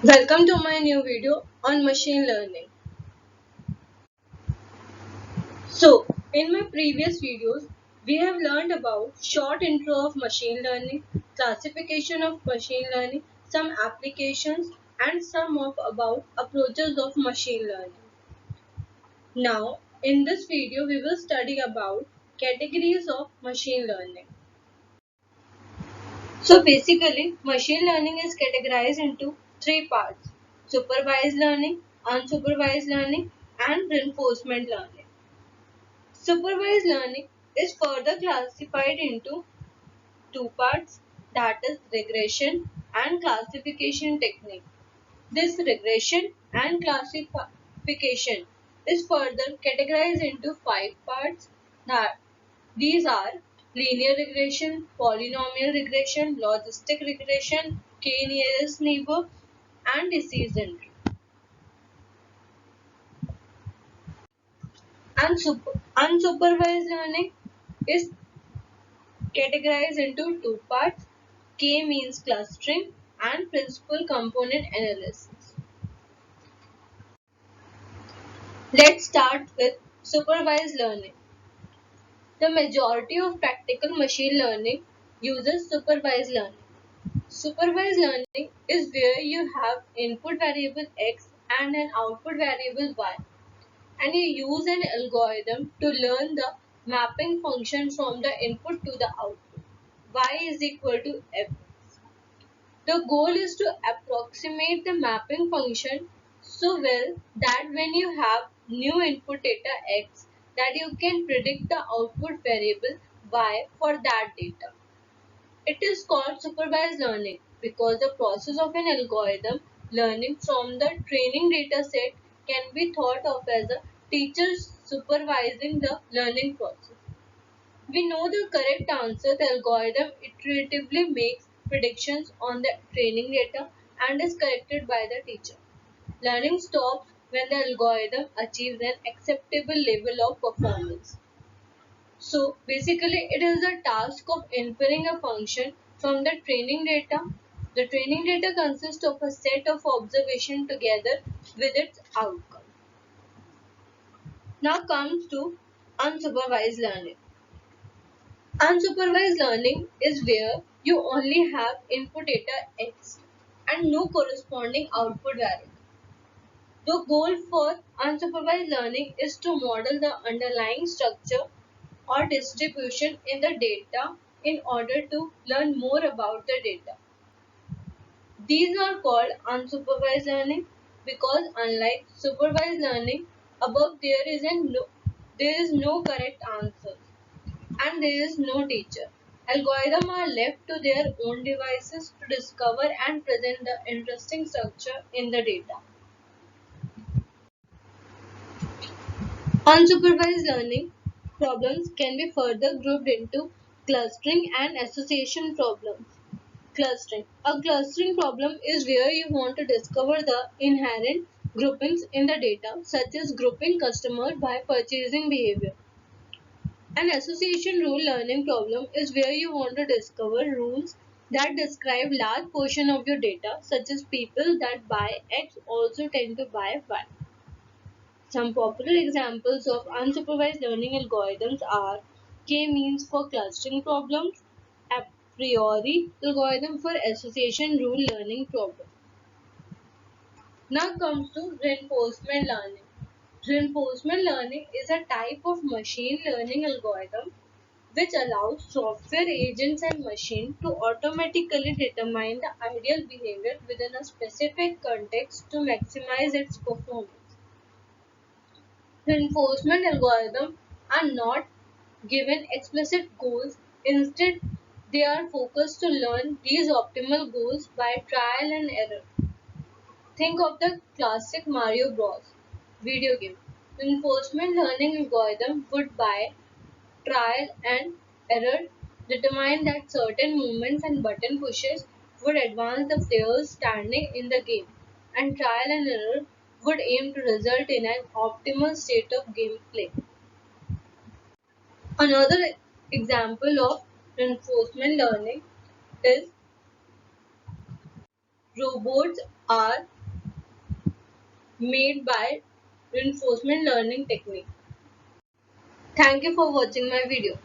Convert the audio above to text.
Welcome to my new video on machine learning. So, in my previous videos, we have learned about short intro of machine learning, classification of machine learning, some applications and some of about approaches of machine learning. Now, in this video, we will study about categories of machine learning. So basically, machine learning is categorized into three parts: supervised learning, unsupervised learning, and reinforcement learning. Supervised learning is further classified into two parts, that is regression and classification technique. This regression and classification is further categorized into five parts. That these are linear regression, polynomial regression, logistic regression, k-nearest neighbor, and decision tree. Unsupervised learning is categorized into two parts, K means clustering and principal component analysis. Let's start with supervised learning. The majority of practical machine learning uses supervised learning. Supervised learning is where you have input variable x and an output variable y, and you use an algorithm to learn the mapping function from the input to the output. Y is equal to f. The goal is to approximate the mapping function so well that when you have new input data x, that you can predict the output variable y for that data. It is called supervised learning because the process of an algorithm learning from the training data set can be thought of as a teacher supervising the learning process. We know the correct answer, the algorithm iteratively makes predictions on the training data and is corrected by the teacher. Learning stops when the algorithm achieves an acceptable level of performance. So basically, it is the task of inferring a function from the training data. The training data consists of a set of observations together with its outcome. Now comes to unsupervised learning. Unsupervised learning is where you only have input data x and no corresponding output variable. The goal for unsupervised learning is to model the underlying structure or distribution in the data in order to learn more about the data. These are called unsupervised learning because unlike supervised learning, above there is no correct answer and there is no teacher. Algorithms are left to their own devices to discover and present the interesting structure in the data. Unsupervised learning problems can be further grouped into clustering and association problems. Clustering. A clustering problem is where you want to discover the inherent groupings in the data, such as grouping customers by purchasing behavior. An association rule learning problem is where you want to discover rules that describe large portion of your data, such as people that buy X also tend to buy Y. Some popular examples of unsupervised learning algorithms are k-means for clustering problems, a priori algorithm for association rule learning problem. Now comes to reinforcement learning. Reinforcement learning is a type of machine learning algorithm which allows software agents and machine to automatically determine the ideal behavior within a specific context to maximize its performance. Reinforcement algorithms are not given explicit goals, instead, they are focused to learn these optimal goals by trial and error. Think of the classic Mario Bros. Video game. Reinforcement learning algorithm would by trial and error determine that certain movements and button pushes would advance the player's standing in the game, and trial and error would aim to result in an optimal state of gameplay. Another example of reinforcement learning is robots are made by reinforcement learning technique. Thank you for watching my video.